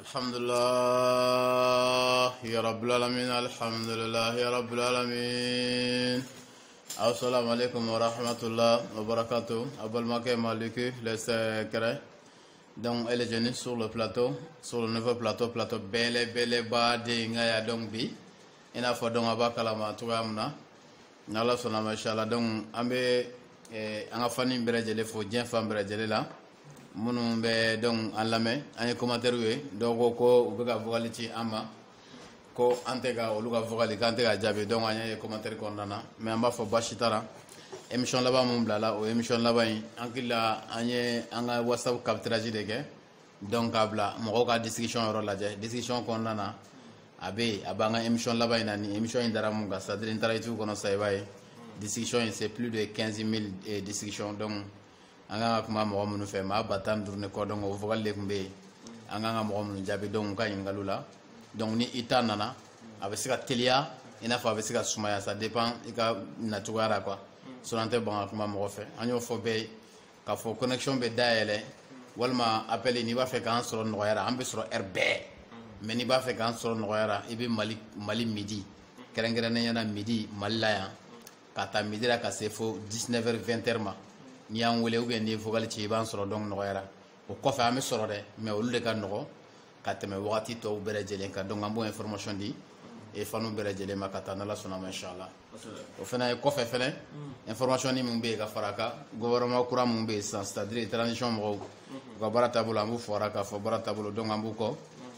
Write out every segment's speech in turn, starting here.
الحمد لله يا رب العالمين الحمد لله يا رب العالمين السلام عليكم ورحمة الله وبركاته أبو المكي مالكي les secrets donc elle est venue sur le plateau sur le nouveau plateau belle ba de ngaya donc bi ina fo donc abakala ma tuamna nala sona machallah donc ambe anga fani berejele fo dien fam berejele la munu be donc en lamé ay commentaire we donc ko be ka vocalité ama ko antega o luga vocalité antega jabe donc ay commentaire ko nana mais amba fo bashitara émission là-bas mon blala o émission là-bas ankila anye anga whatsapp capturage de ke donc abla mo ka discussion ro la je discussion ko nana abe abanga émission là-bas nani émission indara mun ga sadri interaction kono saybay discussion c'est plus de 15 000 discussions donc anga kuma mo munu fe ma batan durne ko donc o vogal le kumbe anga mo munu jabe donc ka ngalula donc ni itanana abe sika telia ina fa abe sika sumaya ça dépend ika natuara quoi sonante bon kuma mo fe anyo fo be ka fo connexion be daele walma appel ni ba fe kan soro no yara ambe soro rb mais ni ba fe kan soro no yara ibe mali midi kerengere ne yana midi malaya kata midi la ka se fo 19h 20h ma ni an wele ou bien ni vocal ci ban soro donc no yara o ko fa am soro de mais o le ka no ka teme wakati to bere jelen ka donc ambo information di e fanu bere jelen ma kata na la sona ma inshallah o fena ko fa fene information ni mumbe ka faraka gouvernement kura mumbe sans c'est-à-dire transition mo ko barata bulu ambu foraka fo barata bulu donc ambu ko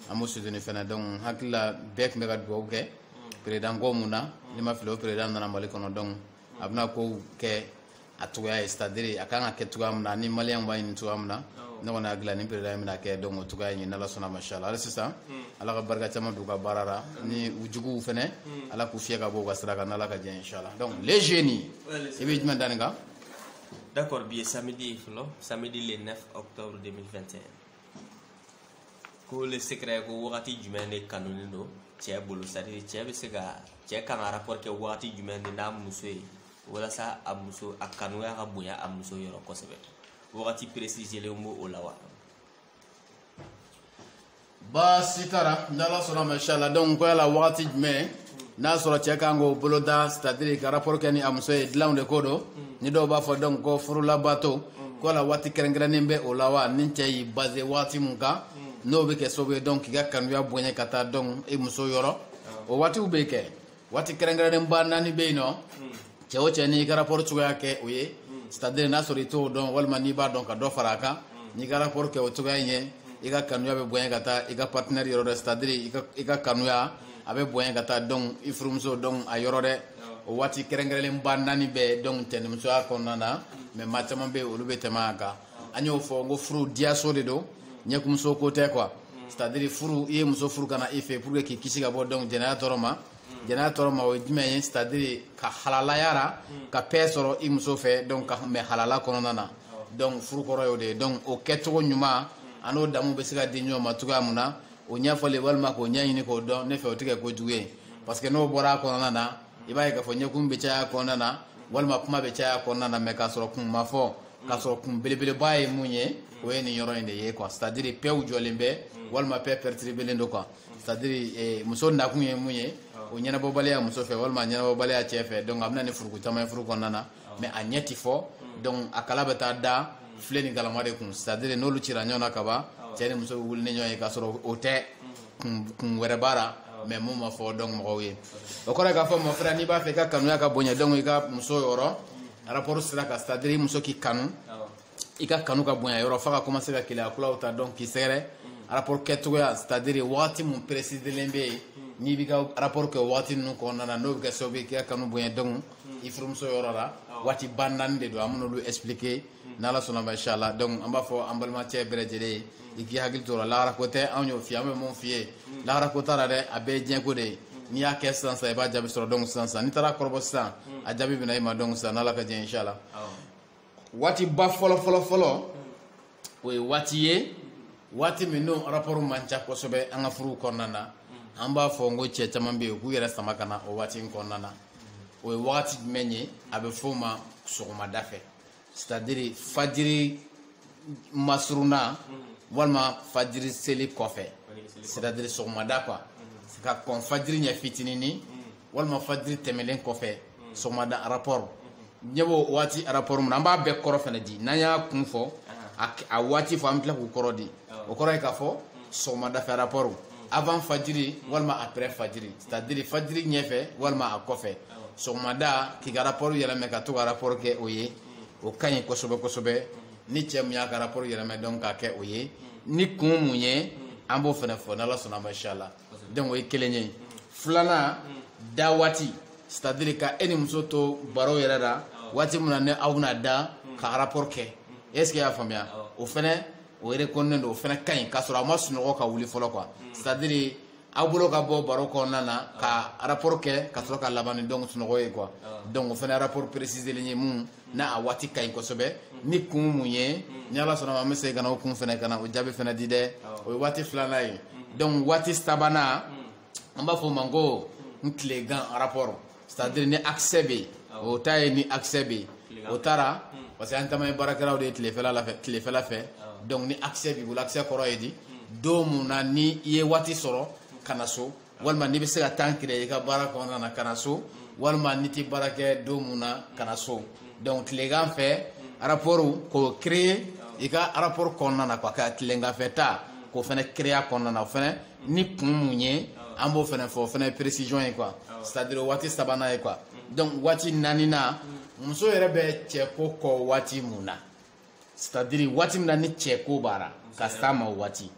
amu sudeni fene donc hakila bek me ga do ke président gomuna ni ma filo président na mali kono donc abna ko ke atuya c'est-à-dire akanga ke tuga amna ni malien ba ni tuga amna no na gla ni président mina ke donc tuga ni na la sona machallah c'est ça ala ka barka chama du ka barara ni ujugu fene ala ku fiya ka bo ka sara ka na la ka je inchallah donc les génies et bi jman dananga d'accord bien samedi le 9 octobre 2021 ko le secret ko wakati jumene kanuni no tie bolo c'est-à-dire tie be sega tie kan rapport ke wakati jumene na musoi wala sa amuso akanu ya kabuya amuso yoro kosebe wakati précisé le mot olawa ba sitara ndala sona machallah donc ko la wakati jumene na soro tie kango boloda c'est-à-dire ka rapport ke ni amuso e dlaw de kodo ni do ba fo donc ko furu la bato ko la wati kerengrane be olawa nin tie basé wati munka no be ke sobe donc ga kanu ya bonya kata donc e muso yoro o wati ube ke wati kerengrane mba nani be no cewo ni ka rapport tuga ke oye c'est-à-dire na sori to donc walma ni ba donc do faraka ni ka rapport ke o tuga nye iga kanu ya be bonya kata iga partenaire yoro c'est-à-dire iga kanu ya abe bonya kata donc ifrumso donc a yoro de o wati kerengrane mba nani be donc tenimso akonana mais matama be olube temaka anyo fo ngo fru diaso de do nyakum so côté quoi c'est-à-dire furu e muso furu kana ife pour que kisi ga bo donc générateur ma o djimé c'est-à-dire ka halala yara ka pesoro i muso fe donc ka me halala kono nana donc furu koro yode donc o keto nyuma ano damu be siga dinyo matuga muna o nyafale walma ko nyanyini ko don ne fe o tige ko juwe parce que no bora kono nana ibaye ka fo nyakum be cha kono nana walma kuma be cha kono nana me ka soro kum mafo ka soro kum belebele baye munye o ni yoro inde ye quoi c'est-à-dire pew jolembe walma pe pertribe ndo quoi c'est-à-dire muso na kunye munye o nyana bobalea muso fe walma nyana bobalea chefe donc amna ne furuku tama furuku nana mais a nyeti fo donc akala beta da fleni galamade kun c'est-à-dire no lucira nyona kaba tiene muso wulne nyoy ka soro ote kun were bara mais moma fo donc mo wi o ko ga fo mo frère ni ba fe ka kanu ya ka bonya donc ika muso yoro rapport sira ka c'est-à-dire muso ki kanu ika kanu ka bonya yoro fa ka commencer ka kila kula uta donc ki sere rapport keto ya c'est-à-dire wati mon préciser lembe ni bi ka rapport ke wati nu ko nana no ga sobe ki kanu bonya donc ifrum so yorora wati bandande do amuno lu expliquer na la sona machallah donc amba fo ambalma tie berejele iki hagil to la rakote anyo fiame mon fie la rakotara de abe dien ko de ni ya kessan sa ba jabi so donc sansa ni tara korbo sa a jabi bina ma donc sa na la ka dien inshallah wati ba folo we wati ye wati mino rapport mancha ko sobe anga furu konana amba fo ngo che tamambe ku yera samakana o wati konana o wati menye abe foma sogoma dafe c'est-à-dire fajiri masruna walma fajiri seli kɔfɛ c'est-à-dire sɔgɔmada quoi c'est ka kɔn fajiri ɲɛ fitinini walma fajiri tɛmɛlen kɔfɛ sɔgɔmada rapport ɲɛbo waati rapport mun an b'a bɛɛ kɔrɔ fɛnɛ di n'an y'a kun fɔ a waati fɔ an bɛ tila k'u kɔrɔ di o kɔrɔ ye k'a fɔ sɔgɔmada fɛ rapport avant fajiri walma après fajiri c'est-à-dire fajiri ɲɛfɛ walma a kɔfɛ sɔgɔmada k'i ka rapport yɛlɛmɛ ka to ka rapport kɛ o ye o ka ɲi kosɛbɛ kosɛbɛ ni cɛ mun y'a ka rapport yɛlɛmɛ donc k'a kɛ o ye ni kun mun ye an b'o fɛnɛ fɔ n'Ala sɔnna ma inchallah donc o ye kelen ye filanan da waati c'est-à-dire ka e ni muso to baro yɛrɛ la waati mun na ne aw bɛna da ka rapport kɛ est-ce que y'a faamuya o fɛnɛ o reconnaît don o fɛnɛ ka ɲi k'a sɔrɔ a ma sunɔgɔ ka wuli fɔlɔ quoi c'est-à-dire aw bolo ka bɔ baro kɔnɔna na ka rapport kɛ ka sɔrɔ ka laban ni donc sunɔgɔ ye quoi donc o fɛnɛ rapport préciselen ye mun n'a a waati ka ɲi kosɛbɛ ni kun mun ye ni Ala sɔnna ma an bɛ segin ka na o kun fɛnɛ ka na o jaabi fɛnɛ di dɛ o ye waati filanan ye donc waati sabanan an b'a fɔ o ma ko n tilegan rapport c'est-à-dire ni accès bɛ yen o ta ye ni accès bɛ yen o taara parce que an caman ye baarakɛlaw de ye tilefɛla fɛ donc ni accès b'i bolo accès kɔrɔ ye di don mun na ni i ye waati sɔrɔ ka na so walima n'i bɛ se ka temps créer i ka baara kɔnɔna na ka na so walima n'i tɛ baara kɛ don mun na ka na so donc tilegan fɛ rapport k'o créer i ka rapport kɔnɔna na quoi ka tilegan fɛ ta k'o fɛnɛ créer kɔnɔna na o fɛnɛ ni kun mun ye an b'o fɛnɛ fɔ o fɛnɛ précision ye quoi c'est-à-dire waati sabanan ye quoi donc waati naaninan muso yɛrɛ bɛ cɛko kɔ waati mun na c'est-à-dire waati min na ni cɛko b'a la ka s'a ma o waati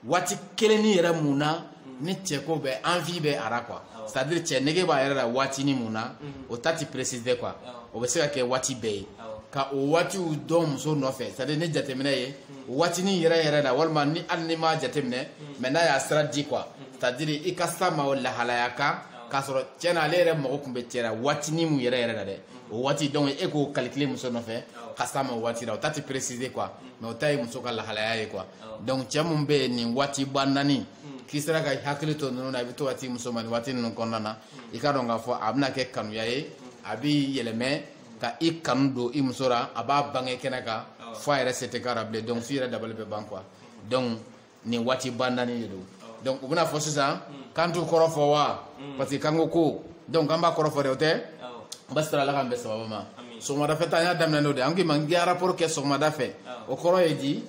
waati kelenni yɛrɛ mun na ni cɛko bɛ envie bɛ a la quoi c'est-à-dire cɛ nege b'a yɛrɛ la waati ni mun na o ta ti préciser quoi o bɛ se ka kɛ waati bɛɛ ye ka o waatiw dɔn muso nɔfɛ c'est-à-dire ni jateminɛ ye o waatinin yɛrɛ yɛrɛ la walima ni hali ni m'a jateminɛ mais n'a y'a sira di quoi c'est-à-dire i ka s'a ma o lahalaya kan k'a sɔrɔ tiɲɛ na ale yɛrɛ mago tun bɛ cɛ la waatinin mun yɛrɛ yɛrɛ la dɛ o waati donc e k'o calculer muso nɔfɛ ka s'a ma o waati la o ta ti préciser quoi mais o ta ye muso ka lahalaya ye quoi donc cɛ mun bɛ yen nin waati ba naani k'i sera ka hakili to ninnu na i bɛ to ka ti muso ma nin waati ninnu kɔnɔna na i ka dɔn k'a fɔ a bɛna kɛ kanuya ye a b'i yɛlɛmɛ ka i kanu don i muso la a b'a bange kɛnɛ kan fo a yɛrɛ se tɛ k'a la bilen donc f'i yɛrɛ dabali bɛ ban quoi donc nin waati ba naani de don donc u bɛna fɔ sisan k'an t'u kɔrɔ fɔ wa parce que k'an ko donc an b'a kɔrɔ fɔ de o tɛ n b'a sira ala k'an bɛn sababa ma sɔgɔmada fɛ ta an y'a daminɛ n'o de an k'i ma n k'i rapport kɛ sɔgɔmada fɛ o kɔrɔ ye di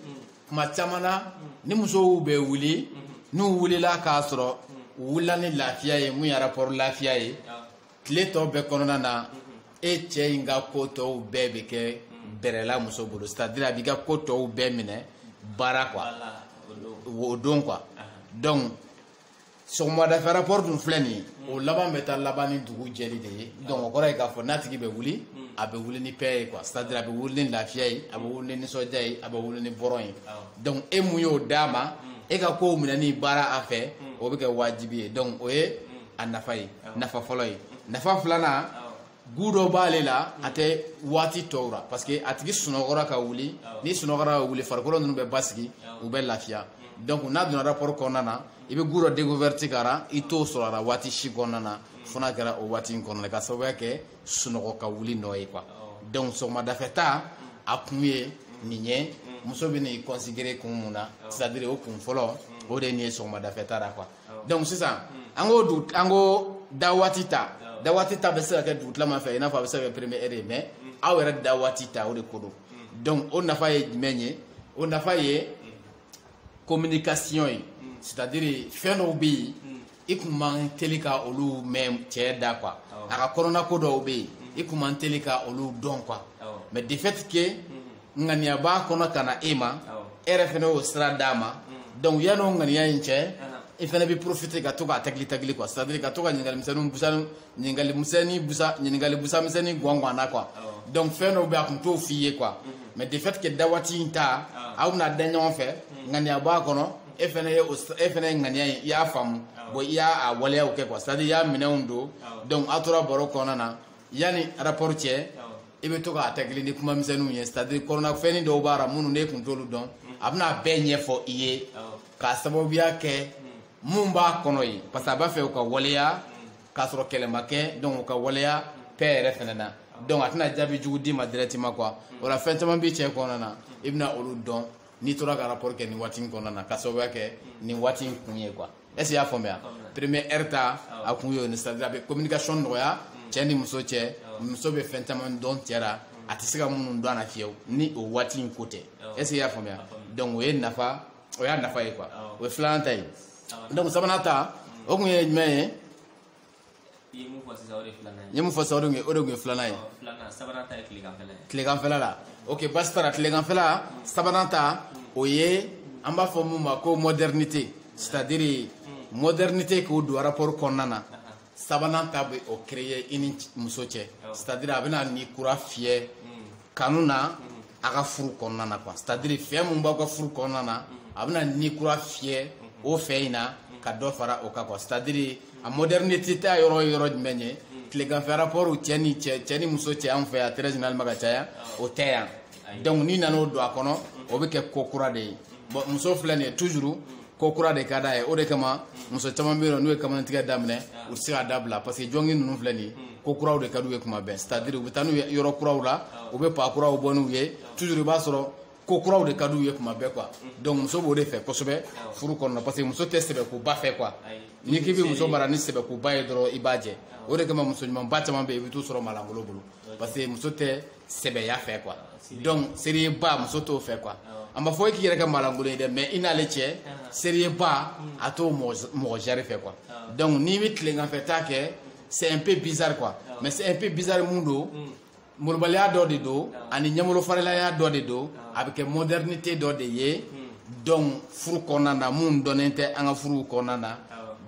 kuma caman na ni musow bɛ wuli n'u wulila k'a sɔrɔ u wulila ni lafiya ye mun ye rapport lafiya ye tile tɔ bɛɛ kɔnɔna na e cɛ in ka ko tɔw bɛɛ bɛ kɛ bɛrɛla muso bolo c'est-à-dire a b'i ka ko tɔw bɛɛ minɛ baara quoi o don quoi donc sɔgɔmada fɛ rapport dun filɛ nin ye o laban bɛ taa laban ni dugu jɛli de ye donc o kɔrɔ ye k'a fɔ n'a tigi bɛ wuli a bɛ wuli ni paix ye quoi c'est-à-dire a bɛ wuli ni lafiya ye a bɛ wuli ni nisɔndiya ye a bɛ wuli ni bɔrɔn ye donc e mun y'o d'a ma e ka kow minɛni baara a fɛ o bɛ kɛ wajibi ye donc o ye a nafa ye nafa fɔlɔ ye nafa filanan gu dɔ b'ale la a tɛ waati tɔw la parce que a tigi sunɔgɔra ka wuli ni sunɔgɔra ka wuli farikolo ninnu bɛ basigi u bɛ lafiya donc n'a donna rapport kɔnɔna na i bɛ gu dɔ découverte kɛra i t'o sɔrɔ a la waati si kɔnɔna na fo n'a kɛra o waati in kɔnɔna ka sababuya kɛ sunɔgɔ ka wuli nɔ ye quoi donc sɔgɔmadafɛta a kun ye nin ye muso bɛ nin considérer kun mun na c'est-à-dire o kun fɔlɔ o de ye nin ye sɔgɔmadafɛta la quoi donc sisan an ko da waati ta da waati ta bɛ se ka kɛ dugutilama fɛ i n'a fɔ a bɛ se ka kɛ première heure ye mais aw yɛrɛ da waati ta o de ko don donc o nafa ye jumɛn ye o nafa ye communication ye c'est-à-dire fɛn dɔw bɛ yen i kun man teli ka olu mɛn cɛ da quoi a ka kɔnɔna ko dɔw bɛ yen i kun man teli ka olu dɔn quoi mais de fait que ŋaniya b'a kɔnɔ ka na e ma e yɛrɛ fɛnɛ y'o sira d'a ma donc yanni o ŋaniya in cɛ i fɛnɛ bɛ profiter ka to k'a tagili quoi c'est-à-dire ka to ka ɲininkali busamisɛnnin gɔngɔn na quoi donc fɛn dɔw bɛ a kun t'o f'i ye quoi mais de fait que da waati in ta aw bɛna da ɲɔgɔn fɛ ŋaniya b'a kɔnɔ e fɛnɛ ye ŋaniya in i y'a faamu bon i y'a waleyaw kɛ quoi c'est-à-dire i y'a minɛnw don donc a tora baro kɔnɔna na yanni rapport cɛ i bɛ to k'a tagili ni kuma misɛnninw ye c'est-à-dire kɔnɔnafɛnnin dɔw b'a la minnu n'e kun t'olu dɔn a bɛna bɛɛ ɲɛfɔ i ye k'a sababuya kɛ mun b'a kɔnɔ ye parce que a b'a fɛ u ka waleya k'a sɔrɔ kɛlɛ ma kɛ donc u ka waleya paix yɛrɛ fɛnɛ na donc a tɛna jaabi jugu d'i ma directement quoi o la fɛn caman b'i cɛ kɔnɔna na i bɛna olu dɔn n'i tora ka rapport kɛ nin waati in kɔnɔna na ka sababuya kɛ nin waati in kun ye quoi est ce que y'a faamuya premier heure ta a kun ye c'est-à-dire a bɛ communication nɔgɔya cɛ ni muso cɛ muso bɛ fɛn caman dɔn cɛ la a tɛ se ka minnu dɔn a la fiyewu ni o waati in ko tɛ est ce que y'a faamuya donc o ye nafa o y'a nafa ye quoi o ye filanan ta ye donc sabanan ta o kun ye jumɛn ye n ye mun fɔ sisan o de kun ye filanan ye tileganfɛla la ok basi t'a la tileganfɛla sabanan ta o ye an b'a fɔ mun ma ko modernité c'est à dire modernité k'o don rapport kɔnɔna na sabanan ta bɛ o créer i ni muso cɛ c'est à dire a bɛna ni kura fiyɛ kanu na a ka furu kɔnɔna na quoi c'est à dire fɛn mun b'aw ka furu kɔnɔna na a bɛna ni kura fiyɛ o fɛ in na ka dɔ fara o kan quoi c'est à dire a modernité ta yɔrɔ ye yɔrɔ jumɛn ye tileganfɛ rapport cɛ ni muso cɛ an fɛ yan très généralement ka caya o tɛ yan donc n'i nana o don a kɔnɔ o bɛ kɛ ko kura de ye bon muso filɛ nin ye toujours ko kura de ka d'a ye o de kama muso caman bɛ yen n'u ye kamanatigɛ daminɛ u tɛ se k'a dabila parce que jɔnki ninnu filɛ nin ye ko kuraw de ka d'u ye kuma bɛɛ c'est à dire u bɛ taa n'u ye yɔrɔ kuraw la u bɛ pa kuraw bɔ n'u ye toujours i b'a sɔrɔ ko kuraw de ka d'u ye kuma bɛɛ quoi donc muso b'o de fɛ kosɛbɛ furu kɔnɔna parce que muso tɛ sɛbɛkoba fɛ quoi ni k'i bɛ muso mara ni sɛbɛkoba ye dɔrɔn i b'a jɛ o de kama muso ɲumanba caman bɛ yen i bɛ t'u sɔrɔ malangolo bolo parce que muso tɛ sɛbɛya fɛ quoi donc seriyeba muso t'o fɛ quoi an b'a fɔ e k'i yɛrɛ kɛ malangolo ye dɛ mais i n'ale cɛ seriyeba a t'o mɔgɔ jari fɛ quoi donc n'i bɛ tileganfɛta kɛ c'est un peu bizarre quoi mais c'est un peu bizarre mun don molobaliya dɔ de don ani ɲɛmolofarilaya dɔ de don a bɛ kɛ modernité dɔ de ye donc furu kɔnɔna na mun dɔnnen tɛ an ka furuw kɔnɔna na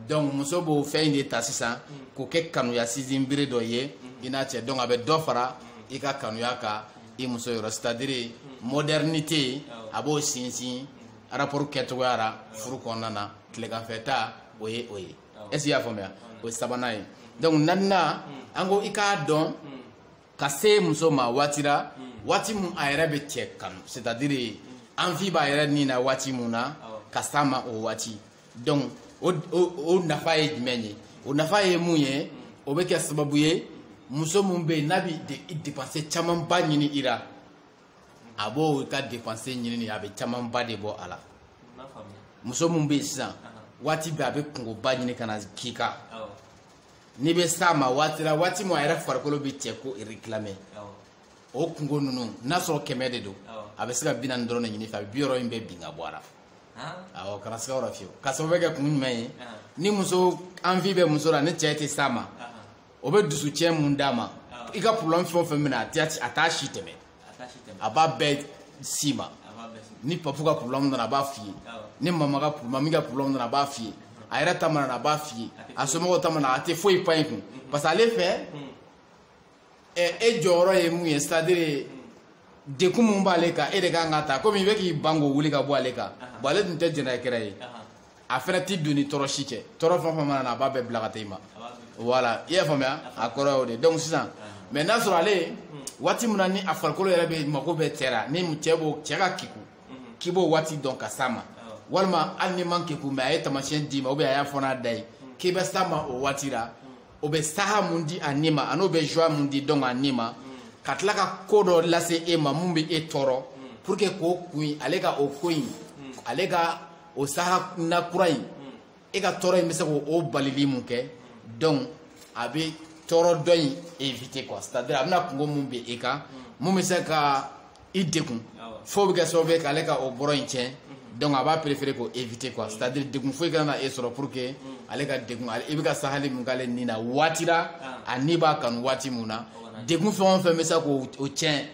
donc muso b'o fɛn in de ta sisan k'o kɛ kanuya sinsin bere dɔ ye i n'a cɛ donc a bɛ dɔ fara i ka kanuya kan i muso yɔrɔ c'est à dire modernité a b'o sinsin rapport kɛcogoya la furu kɔnɔna na tileganfɛta o ye o ye est ce que i y'a faamuya o ye sabanan ye donc naaninan an ko i k'a dɔn ka se muso ma waati la waati mun a yɛrɛ bɛ cɛ kanu c'est à dire envie b'a yɛrɛ nin na waati mun na ka s'a ma o waati donc o nafa ye jumɛn ye o nafa ye mun ye o bɛ kɛ sababu ye muso mun bɛ yen n'a bɛ dépenser camanba ɲini i la a b'o ka dépenser ɲini a bɛ camanba de bɔ a la muso mun bɛ yen sisan waati bɛɛ a bɛ kungoba ɲini ka na k'i kan n'i bɛ s'a ma waati la waati min a yɛrɛ farikolo bɛ cɛ ko réclamer o kungo ninnu n'a sɔrɔ 100 de don a bɛ se ka 40 dɔrɔn de ɲini fɛ a bɛ 60 in bɛɛ bin ka bɔ a la awɔ kana siga o la fiyewu ka sababu kɛ kun jumɛn ye ni muso envie bɛ muso la ni cɛ tɛ s'a ma o bɛ dusucɛ mun d'a ma i ka problème fɛn o fɛn bɛ na a t'a si tɛmɛ a b'a bɛɛ si ma ni papu ka problème nana a b'a f'i ye ni mama ka problème ka problème nana a b'a f'i ye a yɛrɛ ta mana na a b'a f'i ye a somɔgɔw ta mana a tɛ foyi pan i kun parce que ale fɛ e jɔyɔrɔ ye mun ye c'est à dire dekun mun b'ale kan e de kan ka ta komi i bɛ k'i ban k'o wuli ka bɔ ale kan bon ale tun tɛ jɛnɛkɛrɛ ye a fɛnɛ t'i don ni tɔɔrɔ si cɛ tɔɔrɔ fɛn o fɛn mana na a b'a bɛɛ bila ka taa i ma voilà i y'a faamuya a kɔrɔ y'o de donc sisan mais n'a sɔrɔ ale waati min na ni a farikolo yɛrɛ bɛ mako bɛ cɛ la ni cɛ ka kiku k'i b'o waati dɔn ka s'a ma walima hali ni man kiku mais a ye taamasiyɛn d'i ma ou bien a y'a fɔ n'a da ye k'i bɛ s'a ma o waati la o bɛ saha mun di a ni ma a n'o bɛ joie mun di donc a ni ma ka tila ka ko dɔ lase e ma mun bɛ e tɔɔrɔ pour que k'o kun ale ka o ko in ale ka o saha nakura in e ka tɔɔrɔ in bɛ se k'o balili mun kɛ donc a bɛ tɔɔrɔ dɔ in éviter quoi c'est à dire a bɛna kungo mun bɛ e kan mun bɛ se ka i degun fo bɛ kɛ sababu ye k'ale ka o bɔrɔ in tiɲɛ donc a b'a préférer k'o éviter quoi c'est à dire degun foyi kana na e sɔrɔ pour que ale ka degun i bɛ ka sahali mun k'ale nin na waati la a ni b'a kanu waati mun na degun fɛn o fɛn bɛ se k'o tiɲɛ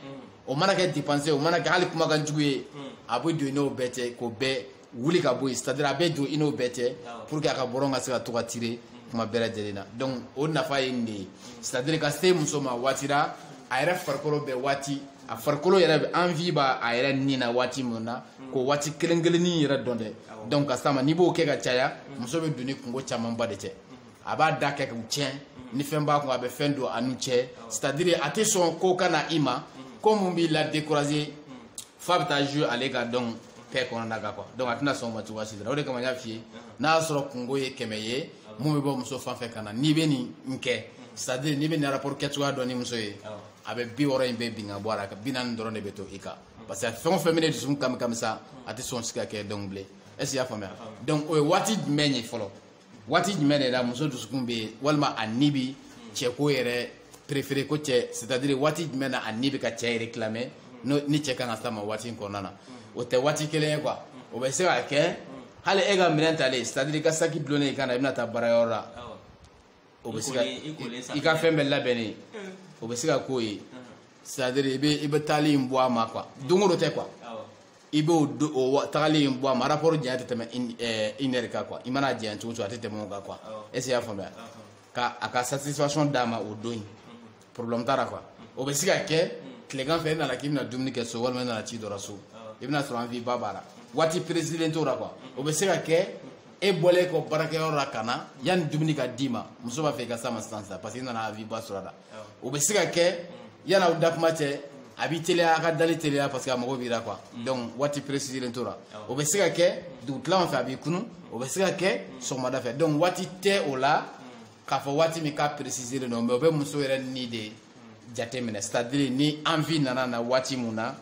o mana kɛ dépenser o mana kɛ hali kumakan jugu ye a bɛ don i n'o bɛɛ cɛ k'o bɛɛ wuli ka bɔ yen c'est à dire a bɛ don i n'o bɛɛ cɛ pour que a ka bɔrɔ ka se ka to ka tirer kuma bɛɛ lajɛlen na donc o nafa ye nin de ye c'est à dire ka se muso ma waati la a yɛrɛ farikolo bɛ waati a farikolo yɛrɛ bɛ envie b'a a yɛrɛ nin na waati min na k'o waati kelen kelennin yɛrɛ dɔn dɛ donc ka s'a ma n'i b'o kɛ ka caya muso bɛ don ni kungo camanba de cɛ a b'a da kɛ k'u tiɲɛ ni fɛn b'a kun a bɛ fɛn don a n'u cɛ c'est à dire a tɛ sɔn ko ka na i ma ko mun b'i la décourager f'a bɛ taa jouer ale ka donc paix kɔnɔna kan quoi donc a tɛna sɔn o ma cogoya si la o de kama n y'a f'i ye n'a y'a sɔrɔ kungo ye 100 ye mun bɛ bɔ muso fan fɛ ka na n'i bɛ nin kɛ c'est à dire n'i bɛ nin rapport kɛcogoya dɔn ni muso ye a bɛ 60 in bɛɛ bin ka bɔ a la 40 dɔrɔn de bɛ to i kan parce que fɛn o fɛn bɛ ne dusukun kami sa a tɛ sɔn si ka kɛ donc bilen est ce que i y'a faamuya donc o ye waati jumɛn ye fɔlɔ waati jumɛn de la muso dusukun bɛ walima a ni bi cɛko yɛrɛ préféré ko cɛ c'est à dire waati jumɛn na a ni bɛ ka cɛ réclamer ni cɛ kan ka s'a ma waati in kɔnɔna na o tɛ waati kelen ye quoi o bɛ se ka kɛ hali e ka minɛn talen c'est à dire i ka saki dulonnen i kan na i bɛna taa baarayɔrɔ la o bɛ se ka i ka fɛn bɛɛ labɛnnen o bɛ se ka k'o ye c'est à dire i bɛ taali in bɔ a ma quoi don o don tɛ quoi i b'o tagali in bɔ a ma rapport janya tɛ tɛmɛ une heure kan quoi i mana janya cogo o cogo a tɛ tɛmɛ o kan quoi est ce que i y'a faamuya ka a ka satisfaction d'a ma o don in problème t'a la quoi o bɛ se ka kɛ tilegan fɛ i nana k'i bɛna dumuni kɛ so walima i nana ci dɔ la so i bɛna sɔrɔ envie ba b'a la waati précisément t'o la quoi o bɛ se ka kɛ e bɔlen kɔ baarakɛyɔrɔ la ka na yanni dumuni ka d'i ma muso b'a fɛ i ka s'a ma sisan parce que i nana envie ba sɔrɔ a la o bɛ se ka kɛ yanni aw da kuma cɛ a b'i teliya a ka dali teliya parce que a mago b'i la quoi donc waati précisément t'o la o bɛ se ka kɛ dugutilaw fɛ a b'i kunu o bɛ se ka kɛ sɔgɔmada fɛ donc waati tɛ o la k'a fɔ waati min k'a précisément don mais o bɛ muso yɛrɛ ni de jate minɛ c'est à dire ni envie nana na waati mun na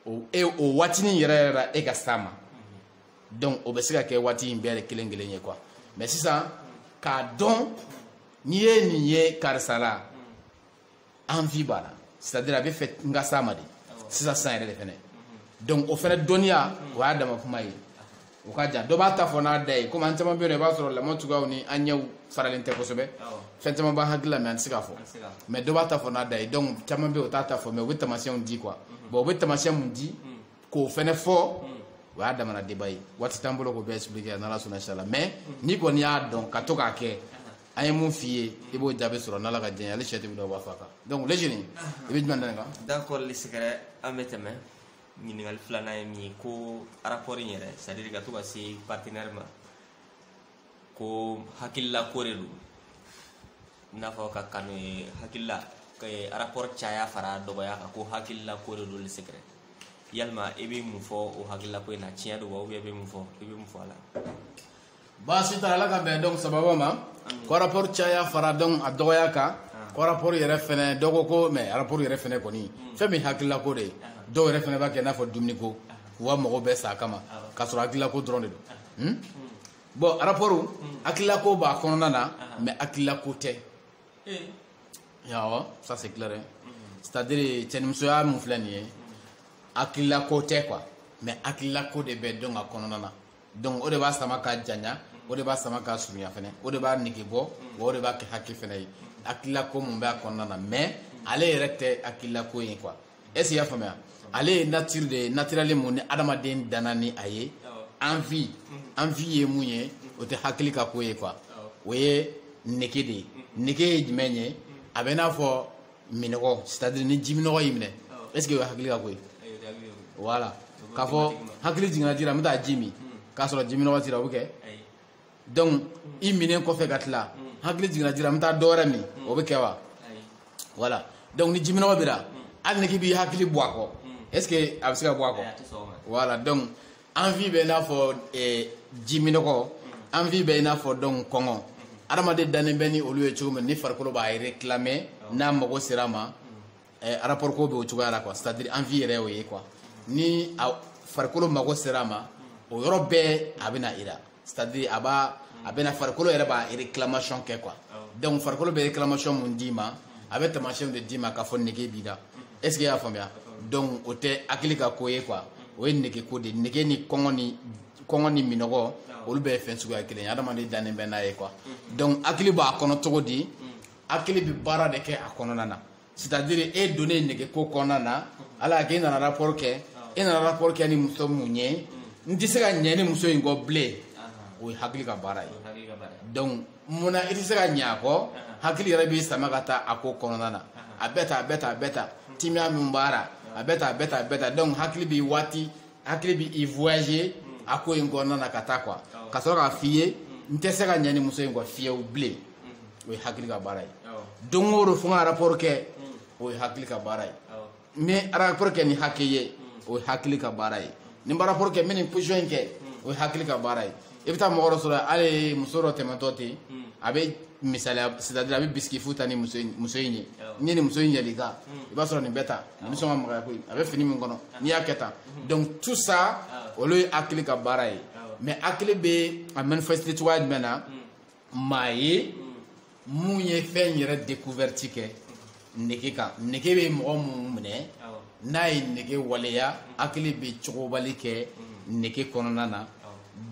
o waatinin yɛrɛ yɛrɛ la e ka s'a ma donc o bɛ se ka kɛ waati in bɛɛ de kelen kelen ye quoi mais sisan k'a dɔn n'i ye nin ye karisa la envie b'a la c'est à dire a bɛ fɛ n ka s'a ma de sisan san yɛrɛ de fɛnɛ donc o fɛnɛ dɔnniya o y'a dama kuma ye o ka jan dɔ b'a ta fɔ n'a da ye komi an caman bɛ yen nɔ i b'a sɔrɔ lamɔ cogoyaw ni an ɲɛw faralen tɛ kosɛbɛ fɛn caman b'an hakili la mais an tɛ se k'a fɔ mais dɔ b'a ta fɔ n'a da ye donc caman bɛ yen o t'a ta fɔ mais o bɛ taamasiyɛnw di quoi bon o bɛ taamasiyɛn mun di k'o fɛnɛ fɔ o y'a damana débat ye waati t'an bolo k'o bɛɛ expliquer n'Ala sɔnna inchallah mais n'i kɔni y'a dɔn ka to k'a kɛ an ye mun f'i ye i b'o jaabi sɔrɔ n'Ala ka diɲɛ ale sɛti bɛ dɔ b'a fɔ a kan donc le jeune i bɛ jumɛn da nin kan. d'accord Lisikɛrɛ an bɛ tɛmɛ ɲininkali filanan ye min ye ko rapport in yɛrɛ c'est à dire ka to ka se partenaire ma ko hakilila ko de don i n'a fɔ ka kanu ye hakilila rapport caya fara dɔgɔya kan ko hakilila ko de don Lisikɛrɛ yalima i bɛ mun fɔ o hakilila ko in na tiɲɛ don wa ou bien i bɛ mun fɔ a la. baasi t'a la ala ka bɛn donc sababa ma ko rapport caya fara donc a dɔgɔya kan ko rapport yɛrɛ fɛnɛ dɔ ko ko mais rapport yɛrɛ fɛnɛ kɔni fɛn min hakilila ko de ye dɔw yɛrɛ fɛnɛ b'a kɛ i n'a fɔ dumuni ko k'u ka mɔgɔw bɛɛ sa kama k'a sɔrɔ hakilila ko dɔrɔn de don bon rapport hakilila ko b'a kɔnɔna na mais hakilila ko tɛ awɔ ça c'est clair c'est à dire cɛnimusoya mun filɛ nin ye hakilila ko tɛ quoi mais hakilila ko de bɛ donc a kɔnɔna na donc o de b'a sama ka janya o de b'a sama ka surunya fɛnɛ o de b'a nege bɔ wa o de b'a kɛ hakili fɛnɛ ye hakilila ko mun bɛ a kɔnɔna na mais ale yɛrɛ tɛ hakilila ko ye quoi est ce que i y'a faamuya ale ye nature de ye naturellement mun ni adamaden danna ni a ye envie ye mun ye o tɛ hakili ka ko ye quoi o ye nege de ye nege ye jumɛn ye a bɛ n'a fɔ minɔgɔ c'est à dire ni jiminɔgɔ y'i minɛ est ce que o ye hakili ka ko ye voilà k'a fɔ hakili jiginna ji la n bɛ taa ji min k'a sɔrɔ jiminɔgɔ t'i la o bɛ kɛ donc i minen kɔfɛ ka tila hakili jiginna ji la n bɛ taa dɔ wɛrɛ min o bɛ kɛ wa voilà donc ni jiminɔgɔ b'i la hali ni k'i b'i hakili bɔ a kɔ est ce que a bɛ se ka bɔ a kɔ voilà donc envie bɛ i n'a fɔ jiminɔgɔ envie bɛ i n'a fɔ donc kɔngɔ adamaden dannen bɛ ni olu ye cogo min ni farikolo b'a réclamer n'a mago sera a ma rapport ko bɛ o cogoya la quoi c'est à dire envie yɛrɛ y'o ye quoi ni a farikolo mago sera a ma o yɔrɔ bɛɛ a bɛ na i la c'est à dire a bɛ na farikolo yɛrɛ b'a réclamation kɛ quoi donc farikolo bɛ réclamation mun d'i ma a bɛ taamasiyɛnw de d'i ma k'a fɔ nege b'i la est ce que i y'a faamuya donc o tɛ hakili ka ko ye quoi o ye nege ko de nege ni kɔngɔ ni minɔgɔ olu bɛɛ ye fɛn suguya kelen ye adamaden dannen bɛ n'a ye quoi donc hakili b'a kɔnɔ cogo di hakili bɛ baara de kɛ a kɔnɔna na c'est à dire e donnen nege ko kɔnɔna na ala y'a kɛ e nana rapport kɛ ni muso mun ye n tɛ se ka ɲɛ ni muso in kɔ bilen o ye hakili ka baara ye donc munna i tɛ se ka ɲɛ a kɔ hakili yɛrɛ b'i sama ka taa a ko kɔnɔna na a bɛ ta timiya min b'a la a bɛ ta donc hakili b'i voyager a ko in kɔnɔna na ka taa quoi ka sɔrɔ k'a f'i ye n tɛ se ka ɲɛ ni muso in kɔ fiyewu bilen o ye hakili ka baara ye don o don fo n ka rapport kɛ o ye hakili ka baara ye ni rapport kɛ ni hakɛ ye o ye hakili ka baara ye ni rapport kɛ n bɛ nin position in kɛ o ye hakili ka baara ye i bɛ taa mɔgɔ dɔ sɔrɔ hali muso dɔ tɛmɛtɔ ten a bɛ misaliya c'est-à-dire a bɛ bisiki fu ta ni muso in ye ni muso in yɛlɛ i kan i b'a sɔrɔ nin bɛ ta nin bɛ sɔn ka magaya koyi a bɛ fini min kɔnɔ n'i y'a kɛ tan donc tout ça olu ye hakili ka baara ye mais hakili bɛ a manifester cogoya jumɛn na maa ye mun ye fɛn yɛrɛ découverte kɛ nege kan nege bɛ mɔgɔ mun minɛ n'a ye nege waleya hakili bɛ cogobali kɛ nege kɔnɔna na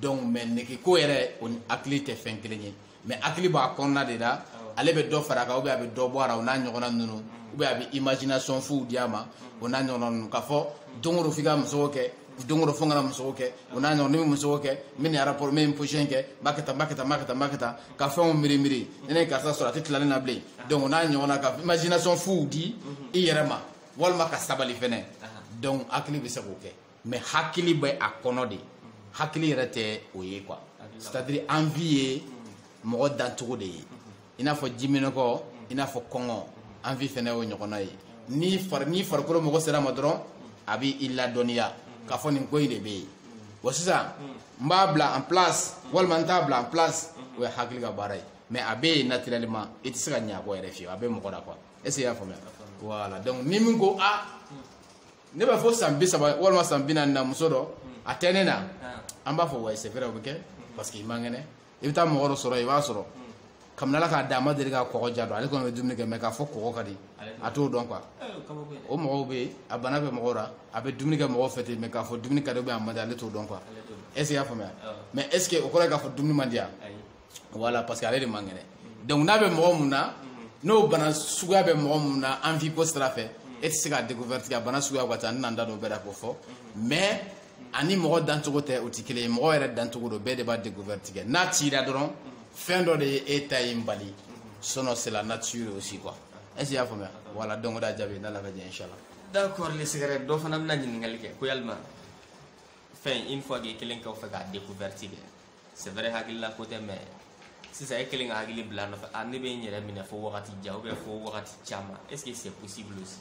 donc mais nege ko yɛrɛ o ni hakili tɛ fɛn kelen ye mais hakili b'a kɔnɔna de la ale bɛ dɔ fara a kan ou bien a bɛ dɔ bɔ a la o n'a ɲɔgɔnna ninnu ou bien a bɛ imagination fow di a ma o n'a ɲɔgɔnna ninnu k'a fɔ don o don f'i ka muso kɛ don o don fo n kana muso kɛ o n'a ɲɔgɔn ni bɛ muso kɛ n bɛ nin rapport n bɛ nin position kɛ n b'a kɛ tan n b'a kɛ tan n b'a kɛ tan n b'a kɛ tan ka fɛnw miiri miiri ni ne ye karisa sɔrɔ a tɛ tila ne na bilen donc o n'a ɲɔgɔnna ka imagination fow di i yɛrɛ ma walima ka sabali fɛnɛ donc hakili bɛ se k'o kɛ mais hakili bɛ a kɔnɔ de hakili yɛrɛ tɛ o ye quoi c'est-à-dire envie ye mɔgɔ dancogo de ye i n'a fɔ jiminɛkɔ i n'a fɔ kɔngɔ envie fɛnɛ y'o ɲɔgɔnna ye ni farikolo mɔgɔ sera ma dɔrɔn a bɛ i ladɔnniya k'a fɔ nin ko in de bɛ yen bon sisan n b'a bila en place walima n t'a bila en place o ye hakili ka baara ye mais a bɛ yen naturellement i tɛ se ka ɲɛ a kɔ yɛrɛ fiyewu a bɛ mɔgɔ la quoi est-ce que i y'a faamuya voilà donc ni min ko ne b'a fɔ san 30 walima san 40 na muso dɔ a tɛ ne na an b'a fɔ ouais c'est vrai o bɛ kɛ parce que i man kɛnɛ i bɛ taa mɔgɔ dɔ sɔrɔ i b'a sɔrɔ kabini Ala k'a d'a ma deli ka kɔgɔ ja dɔn ale kɔni bɛ dumuni kɛ mais k'a fɔ kɔgɔ ka di a t'o dɔn quoi o mɔgɔw bɛ yen a bana bɛ mɔgɔw la a bɛ dumuni kɛ mɔgɔw fɛ ten mais k'a fɔ dumuni ka di ou bien a man di ale t'o dɔn quoi est-ce que i y'a faamuya mais est-ce que o kɔrɔ ye k'a fɔ dumuni man di yan voilà parce que ale de man kɛnɛ donc n'a bɛ mɔgɔ mun na n'o bana suguya bɛ mɔgɔ mun na envie ko sira fɛ e tɛ se k'a découverte kɛ a bana suguya ka ca n n'an da don bɛɛ la k'o fɔ mais ani mɔgɔ dancogo tɛ o tɛ kelen ye mɔgɔ yɛrɛ dancogo don bɛɛ de b'a découverte kɛ n'a cira dɔrɔn fɛn dɔ de ye e ta ye n bali sinon c'est la nature aussi quoi est-ce que i y'a faamuya voilà donc o de y'a jaabi n'Ala ka jɛ inchallah d'accord les cigarettes dɔ fana bɛna ɲininkali kɛ ko yalima fɛn une fois que i kelen k'o fɛ k'a découverte kɛ c'est vrai hakilila ko tɛ mais sisan e kelen ka hakili bila nɔfɛ ne bɛ n yɛrɛ minɛ fo wagati jan ou bien fo wagati caman est-ce que c'est possible aussi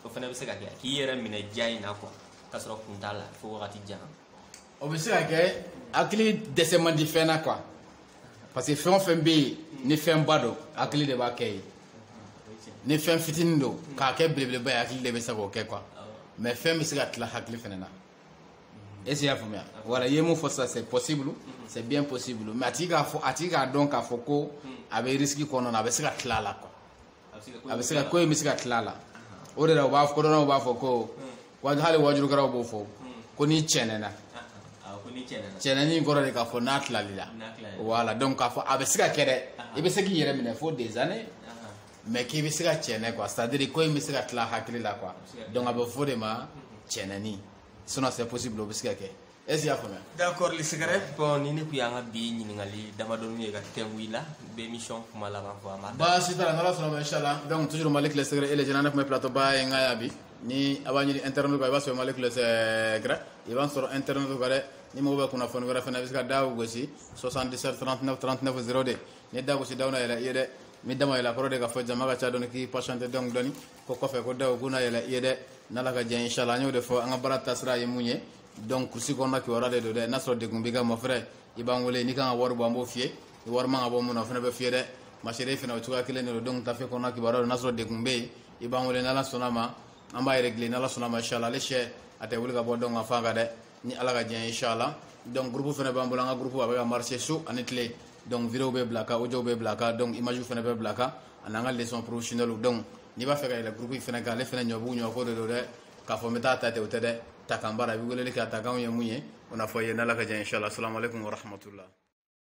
o fana bɛ se ka kɛ k'i yɛrɛ minɛ ja in na quoi k'a sɔrɔ kun t'a la fo wagati jan o bɛ se ka kɛ hakili dɛsɛ man di fɛn na quoi parce que fɛn o fɛn bɛ yen ni fɛn ba don hakili de b'a kɛ ye ni fɛn fitinin don k'a kɛ belebeleba ye hakili de bɛ se k'o kɛ quoi mais fɛn bɛ se ka tila hakili fɛnɛ na est-ce que i y'a faamuya voilà i ye mun fɔ sisan c'est possible c'est bien possible mais a tigi k'a dɔn k'a fɔ ko a bɛ risque kɔnɔna na a bɛ se ka tila a la quoi a bɛ se ka ko in bɛ se ka tila a la o de la kodɔnnaw b'a fɔ ko hali wajurukaraw b'o fɔ ko n'i cɛnɛna cɛnɛni kɔrɔ de k'a fɔ n'a tilali la voilà donc k'a fɔ a bɛ se ka kɛ dɛ i bɛ se k'i yɛrɛ minɛ fo des années mais k'i bɛ se ka cɛnɛ quoi c'est-à-dire ko in bɛ se ka tila hakili la quoi donc a bɛ fɔ de ma cɛnɛni sinon c'est possible o bɛ se ka kɛ est-ce que i y'a faamuya d'accord les cigarettes bon ni ne kun y'an ka bi ɲininkali damadɔni ye ka thème i la bɛ émission kuma laban fɔ a ma baasi t'a la n'Ala sɔnna ma inchallah donc toujours Malick les secrets et les jeunes ne kun bɛ plateau ba ye n ka yan bi ni a b'a ɲini internet kan i b'a sɔrɔ Malick les secrets i b'an sɔrɔ internet kan dɛ ni mɔgɔw bɛ kunnafoni wɛrɛ fana i bɛ se ka da gosi 77 39 39 02 ni da gosi daw na yɛlɛ i ye dɛ mi dama yɛlɛ a kɔrɔ de k'a fɔ jama ka ca dɔɔni k'i patienter donc dɔɔni ko kɔfɛ ko daw k'u na yɛlɛ i ye dɛ n'Ala ka jɛ inchallah an y'o de fɔ an ka baara taasira ye mun ye donc kurusi kɔnɔna kibaruya de don dɛ n'a sɔrɔ degun b'i kan mon frère i b'an wele n'i kan ka wari bɔ an b'o f'i ye ni wari man ka bɔ mun na o fana bɛ f'i ye dɛ masere fana o cogoya kelen de don donc tafe kɔnɔna kibaruya don n'a sɔrɔ degun bɛ yen i b'an wele n'Ala sɔnna ma an b'a régler n'Ala sɔnna ma inchallah ale sɛ a tɛ wuli ka bɔ donc a fan kan dɛ ni Ala ka jɛ inchallah donc groupe fana b'an bolo an ka groupe a bɛ ka marcher su ani tile donc vidéo bɛ bila kan audio bɛ bila kan donc image fana bɛ bila kan ani an ka leçon professionnelle donc n'i b'a fɛ ka yɛlɛ groupe fana kan ale fana ɲɔbugu ɲɔko de don dɛ k'a fɔ n bɛ taa ta ten o tɛ dɛ ta kan baara i bɛ weleli kɛ a ta kanw ye mun ye o n'a fɔ i ye n'Ala ka jɛ inchallah assalamu alaikum wa rahmatullah